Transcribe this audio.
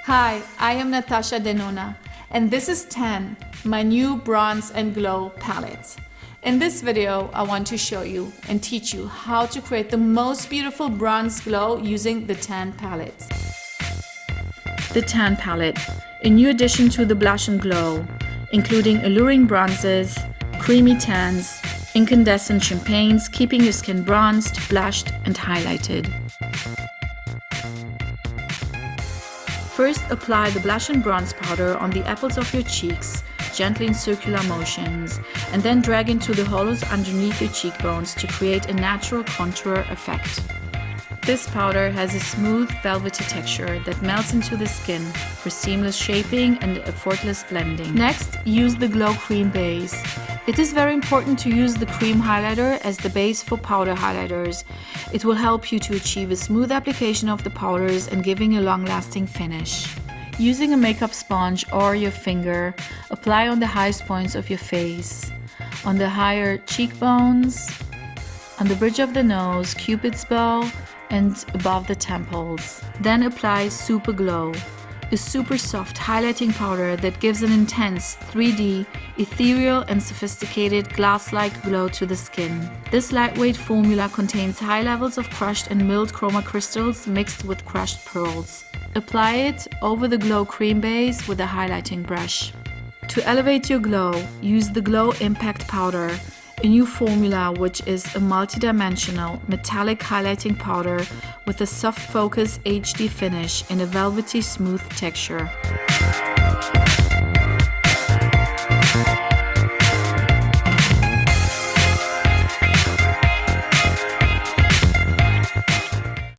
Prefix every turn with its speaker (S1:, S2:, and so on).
S1: Hi, I am Natasha Denona, and this is Tan, my new Bronze and Glow palette. In this video, I want to show you and teach you how to create the most beautiful bronze glow using the Tan palette. The Tan palette, a new addition to the Blush and Glow, including alluring bronzes, creamy tans, incandescent champagnes, keeping your skin bronzed, blushed, and highlighted. First, apply the blush and bronze powder on the apples of your cheeks, gently in circular motions, and then drag into the hollows underneath your cheekbones to create a natural contour effect. This powder has a smooth, velvety texture that melts into the skin for seamless shaping and effortless blending. Next, use the Glow Cream base. It is very important to use the cream highlighter as the base for powder highlighters. It will help you to achieve a smooth application of the powders and giving a long-lasting finish. Using a makeup sponge or your finger, apply on the highest points of your face, on the higher cheekbones, on the bridge of the nose, Cupid's bow, and above the temples. Then apply Super Glow, a super soft highlighting powder that gives an intense 3D, ethereal and sophisticated glass-like glow to the skin. This lightweight formula contains high levels of crushed and milled chroma crystals mixed with crushed pearls. Apply it over the Glow Cream base with a highlighting brush. To elevate your glow, use the Glow Impact powder, a new formula which is a multi-dimensional metallic highlighting powder with a soft focus HD finish in a velvety smooth texture.